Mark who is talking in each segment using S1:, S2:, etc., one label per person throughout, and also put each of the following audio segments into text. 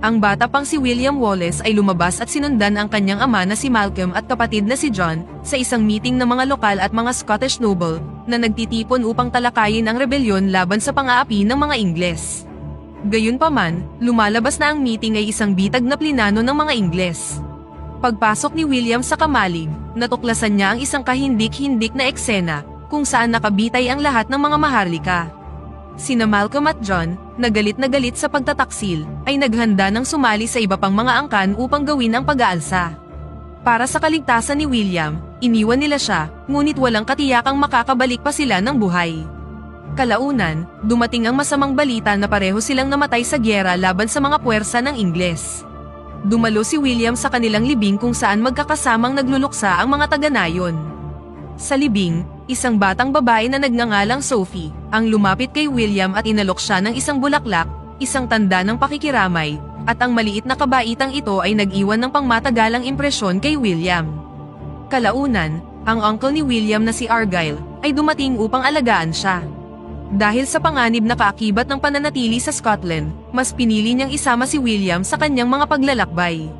S1: Ang bata pang si William Wallace ay lumabas at sinundan ang kanyang ama na si Malcolm at kapatid na si John sa isang meeting ng mga lokal at mga Scottish noble na nagtitipon upang talakayin ang rebelyon laban sa pang-aapi ng mga Ingles. Gayunpaman, lumalabas na ang meeting ay isang bitag na plinano ng mga Ingles. Pagpasok ni William sa kamalig, natuklasan niya ang isang kahindik-hindik na eksena kung saan nakabitay ang lahat ng mga maharlika. Sina Malcolm at John, na galit sa pagtataksil, ay naghanda ng sumali sa iba pang mga angkan upang gawin ang pag-aalsa. Para sa kaligtasan ni William, iniwan nila siya, ngunit walang katiyakang makakabalik pa sila ng buhay. Kalaunan, dumating ang masamang balita na pareho silang namatay sa gyera laban sa mga puwersa ng Ingles. Dumalo si William sa kanilang libing kung saan magkakasamang nagluluksa ang mga taga-nayon. Sa libing, isang batang babae na nagngangalang Sophie, ang lumapit kay William at inalok siya ng isang bulaklak, isang tanda ng pakikiramay, at ang maliit na kabaitang ito ay nag-iwan ng pangmatagalang impresyon kay William. Kalaunan, ang uncle ni William na si Argyle, ay dumating upang alagaan siya. Dahil sa panganib na kaakibat ng pananatili sa Scotland, mas pinili niyang isama si William sa kanyang mga paglalakbay.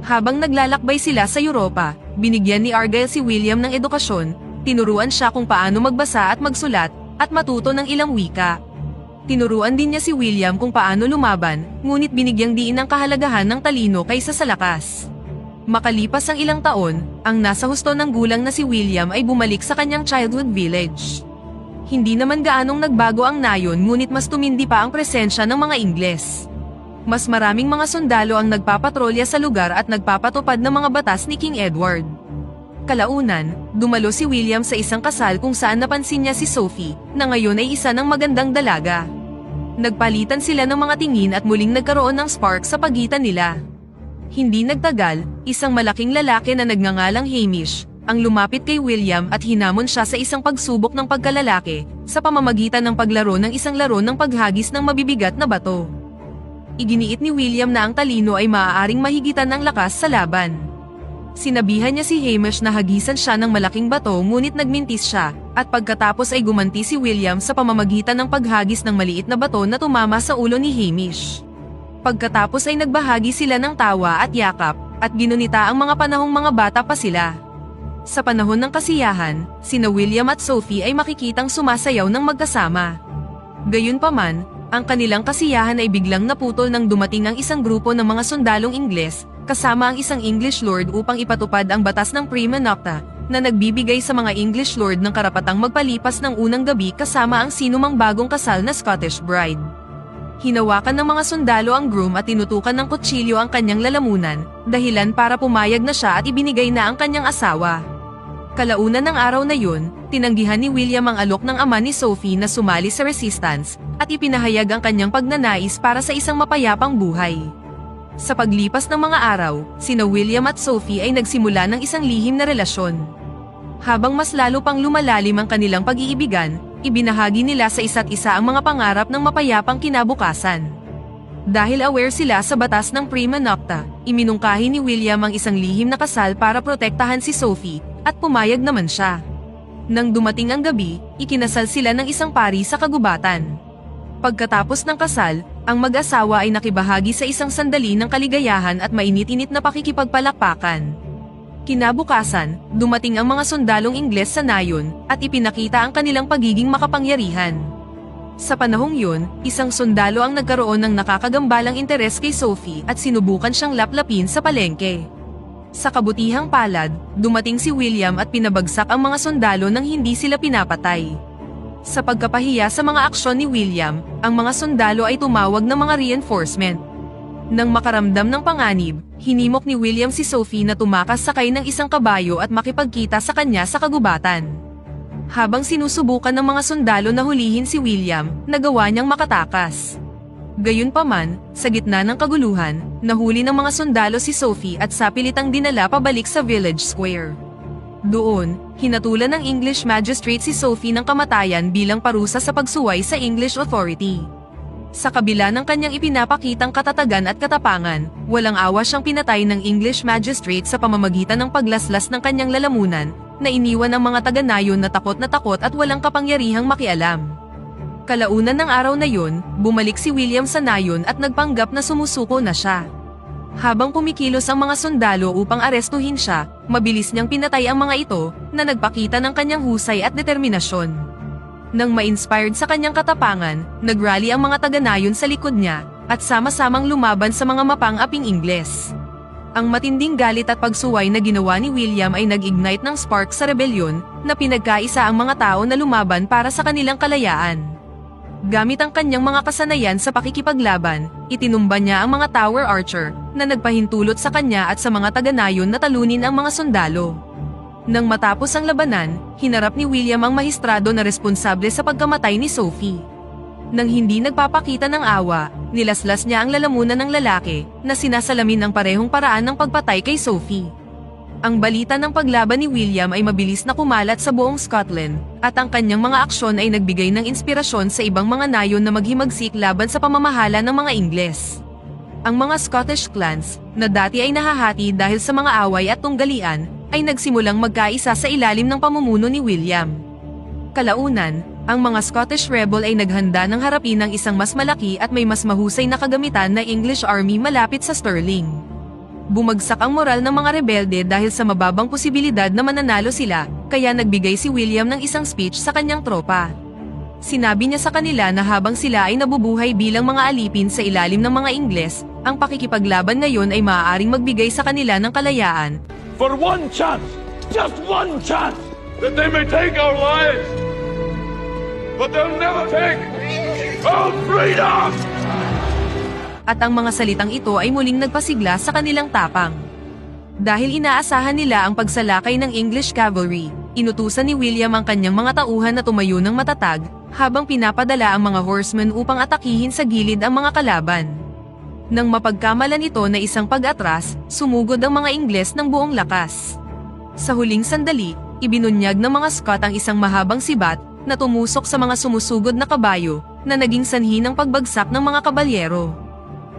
S1: Habang naglalakbay sila sa Europa, binigyan ni Argyle si William ng edukasyon, tinuruan siya kung paano magbasa at magsulat, at matuto ng ilang wika. Tinuruan din niya si William kung paano lumaban, ngunit binigyang diin ang kahalagahan ng talino kaysa sa lakas. Makalipas ang ilang taon, ang nasa husto ng gulang na si William ay bumalik sa kanyang childhood village. Hindi naman gaanong nagbago ang nayon ngunit mas tumindi pa ang presensya ng mga Ingles. Mas maraming mga sundalo ang nagpapatrolya sa lugar at nagpapatupad ng mga batas ni King Edward. Kalaunan, dumalo si William sa isang kasal kung saan napansin niya si Sophie, na ngayon ay isa ng magandang dalaga. Nagpalitan sila ng mga tingin at muling nagkaroon ng spark sa pagitan nila. Hindi nagtagal, isang malaking lalaki na nagngangalang Hamish, ang lumapit kay William at hinamon siya sa isang pagsubok ng pagkalalaki, sa pamamagitan ng paglaro ng isang laro ng paghagis ng mabibigat na bato. Iginiit ni William na ang talino ay maaaring mahigitan ng lakas sa laban. Sinabihan niya si Hamish na hagisan siya ng malaking bato ngunit nagmintis siya, at pagkatapos ay gumanti si William sa pamamagitan ng paghagis ng maliit na bato na tumama sa ulo ni Hamish. Pagkatapos ay nagbahagi sila ng tawa at yakap, at ginunita ang mga panahong mga bata pa sila. Sa panahon ng kasiyahan, sina William at Sophie ay makikitang sumasayaw ng magkasama. Gayunpaman, ang kanilang kasiyahan ay biglang naputol nang dumating ang isang grupo ng mga sundalong Ingles, kasama ang isang English lord upang ipatupad ang batas ng Prima Nocta, na nagbibigay sa mga English lord ng karapatang magpalipas ng unang gabi kasama ang sinumang bagong kasal na Scottish bride. Hinawakan ng mga sundalo ang groom at tinutukan ng kutsilyo ang kanyang lalamunan, dahilan para pumayag na siya at ibinigay na ang kanyang asawa. Kalaunan ng araw na yun, tinanggihan ni William ang alok ng ama ni Sophie na sumali sa resistance, at ipinahayag ang kanyang pagnanais para sa isang mapayapang buhay. Sa paglipas ng mga araw, sina William at Sophie ay nagsimula ng isang lihim na relasyon. Habang mas lalo pang lumalalim ang kanilang pag-iibigan, ibinahagi nila sa isa't isa ang mga pangarap ng mapayapang kinabukasan. Dahil aware sila sa batas ng Prima Nocta, iminungkahi ni William ang isang lihim na kasal para protektahan si Sophie, at pumayag naman siya. Nang dumating ang gabi, ikinasal sila ng isang pari sa kagubatan. Pagkatapos ng kasal, ang mag-asawa ay nakibahagi sa isang sandali ng kaligayahan at mainit-init na pakikipagpalakpakan. Kinabukasan, dumating ang mga sundalong Ingles sa nayon, at ipinakita ang kanilang pagiging makapangyarihan. Sa panahong yun, isang sundalo ang nagkaroon ng nakakagambalang interes kay Sophie at sinubukan siyang laplapin sa palengke. Sa kabutihang palad, dumating si William at pinabagsak ang mga sundalo nang hindi sila pinapatay. Sa pagkapahiya sa mga aksyon ni William, ang mga sundalo ay tumawag ng mga reinforcement. Nang makaramdam ng panganib, hinimok ni William si Sophie na tumakas sakay ng isang kabayo at makipagkita sa kanya sa kagubatan. Habang sinusubukan ng mga sundalo na hulihin si William, nagawa niyang makatakas. Gayunpaman, sa gitna ng kaguluhan, nahuli ng mga sundalo si Sophie at sapilitang dinala pabalik sa village square. Doon, hinatulan ng English magistrate si Sophie ng kamatayan bilang parusa sa pagsuway sa English authority. Sa kabila ng kanyang ipinapakitang katatagan at katapangan, walang awa siyang pinatay ng English magistrate sa pamamagitan ng paglaslas ng kanyang lalamunan, na iniwan ang mga taga-nayon na takot at walang kapangyarihang makialam. Kalaunan ng araw na yun, bumalik si William sa nayon at nagpanggap na sumusuko na siya. Habang kumikilos ang mga sundalo upang arestuhin siya, mabilis niyang pinatay ang mga ito, na nagpakita ng kanyang husay at determinasyon. Nang ma-inspired sa kanyang katapangan, nagrally ang mga taga-nayon sa likod niya, at sama-samang lumaban sa mga mapang-aping Ingles. Ang matinding galit at pagsuway na ginawa ni William ay nag-ignite ng spark sa rebelyon, na pinagkaisa ang mga tao na lumaban para sa kanilang kalayaan. Gamit ang kanyang mga kasanayan sa pakikipaglaban, itinumba niya ang mga tower archer, na nagpahintulot sa kanya at sa mga taga-nayon na talunin ang mga sundalo. Nang matapos ang labanan, hinarap ni William ang mahistrado na responsable sa pagkamatay ni Sophie. Nang hindi nagpapakita ng awa, nilaslas niya ang lalamunan ng lalaki, na sinasalamin ang parehong paraan ng pagpatay kay Sophie. Ang balita ng paglaban ni William ay mabilis na kumalat sa buong Scotland, at ang kanyang mga aksyon ay nagbigay ng inspirasyon sa ibang mga nayon na maghimagsik laban sa pamamahala ng mga Ingles. Ang mga Scottish clans, na dati ay nahahati dahil sa mga away at tunggalian, ay nagsimulang magkaisa sa ilalim ng pamumuno ni William. Kalaunan, ang mga Scottish rebel ay naghanda ng harapin ng isang mas malaki at may mas mahusay na kagamitan na English army malapit sa Stirling. Bumagsak ang moral ng mga rebelde dahil sa mababang posibilidad na mananalo sila, kaya nagbigay si William ng isang speech sa kanyang tropa. Sinabi niya sa kanila na habang sila ay nabubuhay bilang mga alipin sa ilalim ng mga Ingles, ang pakikipaglaban ngayon ay maaaring magbigay sa kanila ng kalayaan.
S2: For one chance, just one chance, that they may take our lives, but they'll never take our freedom!
S1: At ang mga salitang ito ay muling nagpasigla sa kanilang tapang. Dahil inaasahan nila ang pagsalakay ng English cavalry, inutusan ni William ang kanyang mga tauhan na tumayo ng matatag, habang pinapadala ang mga horsemen upang atakihin sa gilid ang mga kalaban. Nang mapagkamalan ito na isang pag-atras, sumugod ang mga Ingles ng buong lakas. Sa huling sandali, ibinunyag ng mga Scot ang isang mahabang sibat, na tumusok sa mga sumusugod na kabayo, na naging sanhi ng pagbagsak ng mga kabalyero.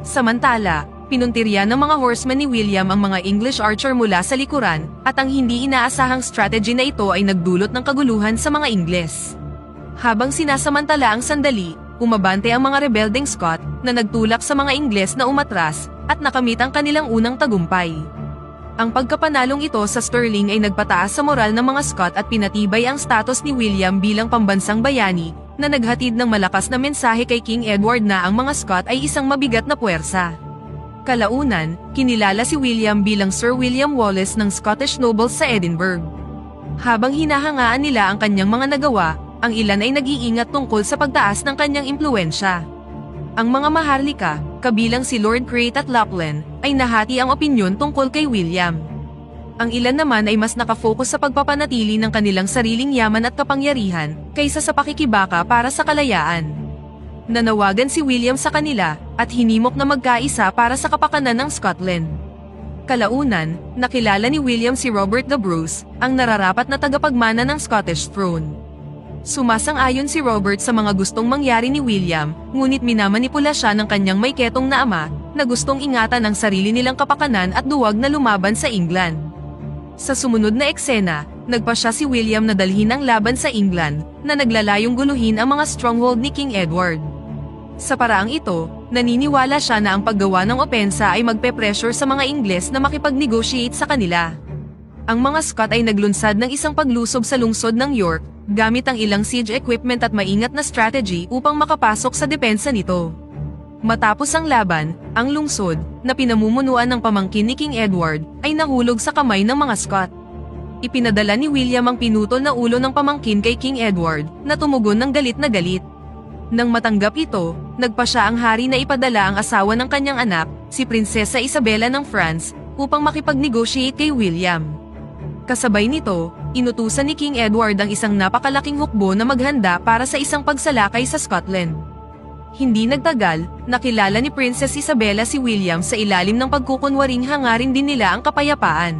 S1: Samantala, pinuntirya ng mga horsemen ni William ang mga English archer mula sa likuran, at ang hindi inaasahang strategy na ito ay nagdulot ng kaguluhan sa mga Ingles. Habang sinasamantala ang sandali, umabante ang mga rebelding Scot, na nagtulak sa mga Ingles na umatras, at nakamit ang kanilang unang tagumpay. Ang pagkapanalong ito sa Stirling ay nagpataas sa moral ng mga Scot at pinatibay ang status ni William bilang pambansang bayani, na naghatid ng malakas na mensahe kay King Edward na ang mga Scot ay isang mabigat na puwersa. Kalaunan, kinilala si William bilang Sir William Wallace ng Scottish nobles sa Edinburgh. Habang hinahangaan nila ang kanyang mga nagawa, ang ilan ay nag-iingat tungkol sa pagtaas ng kanyang impluwensya. Ang mga maharlika, kabilang si Lord Crait at Lapland, ay nahati ang opinyon tungkol kay William. Ang ilan naman ay mas nakafocus sa pagpapanatili ng kanilang sariling yaman at kapangyarihan, kaysa sa pakikibaka para sa kalayaan. Nanawagan si William sa kanila, at hinimok na magkaisa para sa kapakanan ng Scotland. Kalaunan, nakilala ni William si Robert the Bruce, ang nararapat na tagapagmana ng Scottish throne. Sumasang-ayon si Robert sa mga gustong mangyari ni William, ngunit minamanipula siya ng kanyang may ketong na ama, na gustong ingatan ang sarili nilang kapakanan at duwag na lumaban sa England. Sa sumunod na eksena, nagpa siya si William na dalhin ang laban sa England, na naglalayong guluhin ang mga stronghold ni King Edward. Sa paraang ito, naniniwala siya na ang paggawa ng opensa ay magpe-pressure sa mga Ingles na makipag-negotiate sa kanila. Ang mga Scot ay naglunsad ng isang paglusob sa lungsod ng York, gamit ang ilang siege equipment at maingat na strategy upang makapasok sa depensa nito. Matapos ang laban, ang lungsod, na pinamumunuan ng pamangkin ni King Edward, ay nahulog sa kamay ng mga Scot. Ipinadala ni William ang pinutol na ulo ng pamangkin kay King Edward, na tumugon ng galit na galit. Nang matanggap ito, nagpa siya ang hari na ipadala ang asawa ng kanyang anak, si Prinsesa Isabella ng France, upang makipag-negotiate kay William. Kasabay nito, inutusan ni King Edward ang isang napakalaking hukbo na maghanda para sa isang pagsalakay sa Scotland. Hindi nagtagal, nakilala ni Princess Isabella si William sa ilalim ng pagkukunwaring hangarin din nila ang kapayapaan.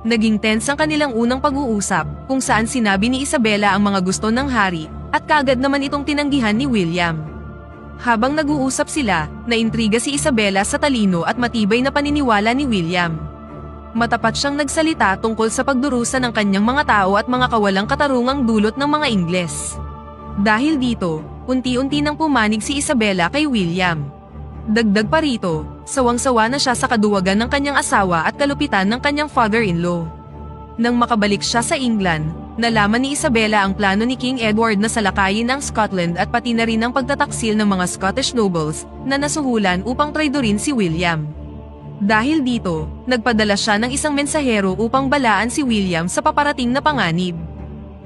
S1: Naging tense ang kanilang unang pag-uusap, kung saan sinabi ni Isabella ang mga gusto ng hari, at kagad naman itong tinanggihan ni William. Habang nag-uusap sila, naintriga si Isabella sa talino at matibay na paniniwala ni William. Matapat siyang nagsalita tungkol sa pagdurusa ng kanyang mga tao at mga kawalang katarungang dulot ng mga Ingles. Dahil dito, unti-unti nang pumanig si Isabela kay William. Dagdag pa rito, sawang-sawa na siya sa kaduwagan ng kanyang asawa at kalupitan ng kanyang father-in-law. Nang makabalik siya sa England, nalaman ni Isabela ang plano ni King Edward na salakayin ang Scotland at pati na rin ang pagtataksil ng mga Scottish nobles na nasuhulan upang traidorin si William. Dahil dito, nagpadala siya ng isang mensahero upang balaan si William sa paparating na panganib.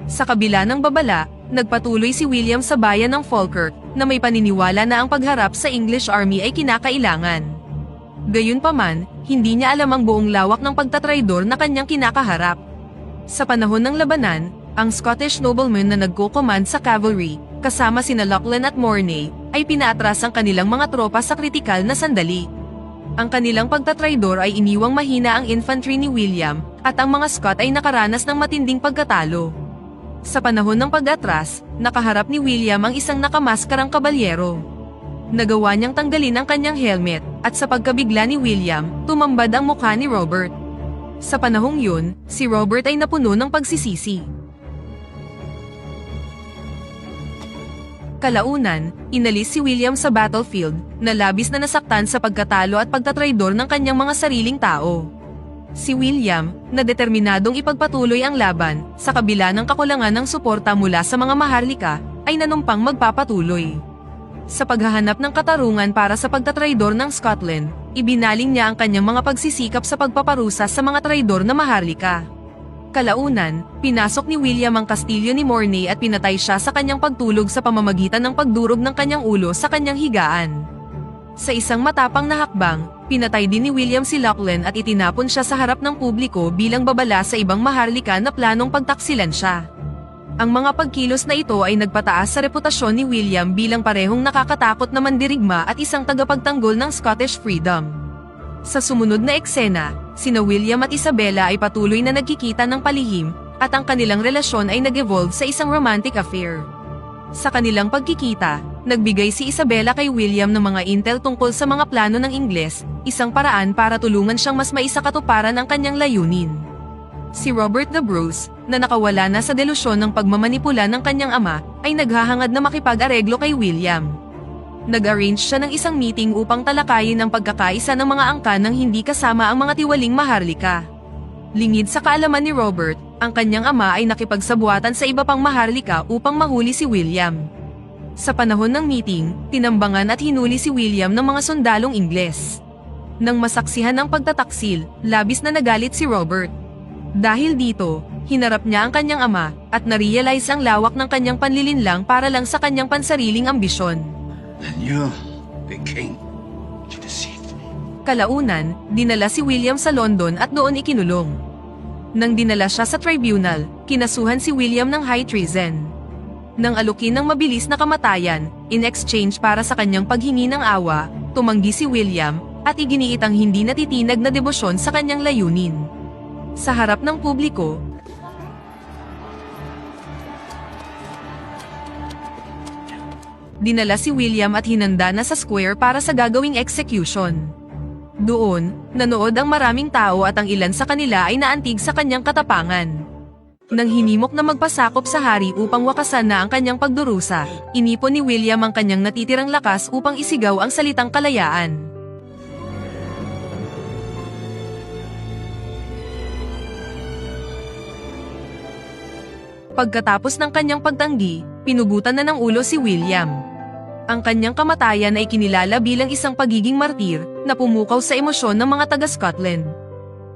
S1: Sa kabila ng babala, nagpatuloy si William sa bayan ng Falkirk na may paniniwala na ang pagharap sa English Army ay kinakailangan. Gayunpaman, hindi niya alam ang buong lawak ng pagtatraidor na kanyang kinakaharap. Sa panahon ng labanan, ang Scottish noblemen na nagko-command sa cavalry, kasama sina Lachlan at Mornay, ay pinaatras ang kanilang mga tropa sa kritikal na sandali. Ang kanilang pagtatraidor ay iniwang mahina ang infantry ni William, at ang mga Scot ay nakaranas ng matinding pagkatalo. Sa panahon ng pag-atras, nakaharap ni William ang isang nakamaskarang kabalyero. Nagawa niyang tanggalin ang kanyang helmet, at sa pagkabigla ni William, tumambad ang mukha ni Robert. Sa panahong yun, si Robert ay napuno ng pagsisisi. Kalaunan, inalis si William sa battlefield, na labis na nasaktan sa pagkatalo at pagtatraidor ng kanyang mga sariling tao. Si William, na determinadong ipagpatuloy ang laban, sa kabila ng kakulangan ng suporta mula sa mga maharlika, ay nanumpang magpapatuloy. Sa paghahanap ng katarungan para sa pagtatraidor ng Scotland, ibinaling niya ang kanyang mga pagsisikap sa pagpaparusa sa mga traidor na maharlika. Kalaunan, pinasok ni William ang kastilyo ni Mornay at pinatay siya sa kanyang pagtulog sa pamamagitan ng pagdurog ng kanyang ulo sa kanyang higaan. Sa isang matapang na hakbang, pinatay din ni William si Lachlan at itinapon siya sa harap ng publiko bilang babala sa ibang maharlika na planong pagtaksilan siya. Ang mga pagkilos na ito ay nagpataas sa reputasyon ni William bilang parehong nakakatakot na mandirigma at isang tagapagtanggol ng Scottish freedom. Sa sumunod na eksena, sina William at Isabela ay patuloy na nagkikita ng palihim, at ang kanilang relasyon ay nag-evolve sa isang romantic affair. Sa kanilang pagkikita, nagbigay si Isabela kay William ng mga intel tungkol sa mga plano ng Ingles, isang paraan para tulungan siyang mas maisakatuparan ang kanyang layunin. Si Robert the Bruce, na nakawala na sa delusyon ng pagmamanipula ng kanyang ama, ay naghahangad na makipag-areglo kay William. Nag-arrange siya ng isang meeting upang talakayin ang pagkakaisa ng mga angkan nang hindi kasama ang mga tiwaling maharlika. Lingid sa kaalaman ni Robert, ang kanyang ama ay nakipagsabuatan sa iba pang maharlika upang mahuli si William. Sa panahon ng meeting, tinambangan at hinuli si William ng mga sundalong Ingles. Nang masaksihan ang pagtataksil, labis na nagalit si Robert. Dahil dito, hinarap niya ang kanyang ama, at narealize ang lawak ng kanyang panlilinlang para lang sa kanyang pansariling ambisyon.
S3: And you, big king, you deceived me.
S1: Kalaunan, dinala si William sa London at doon ikinulong. Nang dinala siya sa tribunal, kinasuhan si William ng high treason. Nang alukin ng mabilis na kamatayan, in exchange para sa kanyang paghingi ng awa, tumanggi si William, at iginiit ang hindi natitinag na debosyon sa kanyang layunin. Sa harap ng publiko, dinala si William at hinanda na sa square para sa gagawing execution. Doon, nanood ang maraming tao at ang ilan sa kanila ay naantig sa kanyang katapangan. Nang hinimok na magpasakop sa hari upang wakasan na ang kanyang pagdurusa, inipon ni William ang kanyang natitirang lakas upang isigaw ang salitang kalayaan. Pagkatapos ng kanyang pagtanggi, pinugutan na ng ulo si William. Ang kanyang kamatayan ay kinilala bilang isang pagiging martir na pumukaw sa emosyon ng mga taga-Scotland.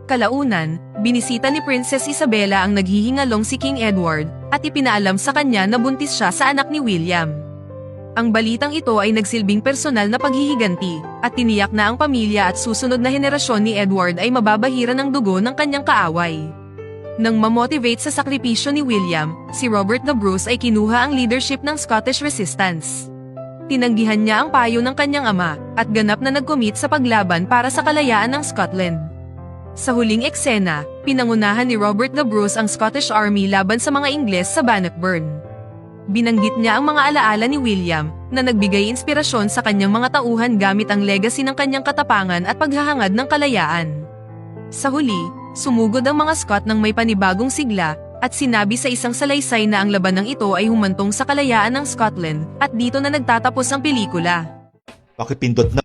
S1: Kalaunan, binisita ni Princess Isabella ang naghihingalong si King Edward at ipinaalam sa kanya na buntis siya sa anak ni William. Ang balitang ito ay nagsilbing personal na paghihiganti at tiniyak na ang pamilya at susunod na henerasyon ni Edward ay mababahiran ng dugo ng kanyang kaaway. Nang mamotivate sa sakripisyo ni William, si Robert the Bruce ay kinuha ang leadership ng Scottish Resistance. Tinanggihan niya ang payo ng kanyang ama, at ganap na nag-commit sa paglaban para sa kalayaan ng Scotland. Sa huling eksena, pinangunahan ni Robert the Bruce ang Scottish Army laban sa mga Ingles sa Bannockburn. Binanggit niya ang mga alaala ni William, na nagbigay inspirasyon sa kanyang mga tauhan gamit ang legacy ng kanyang katapangan at paghahangad ng kalayaan. Sa huli, sumugod ang mga Scot ng may panibagong sigla, at sinabi sa isang salaysay na ang labanang ito ay humantong sa kalayaan ng Scotland, at dito na nagtatapos ang pelikula.
S4: Pakipindot na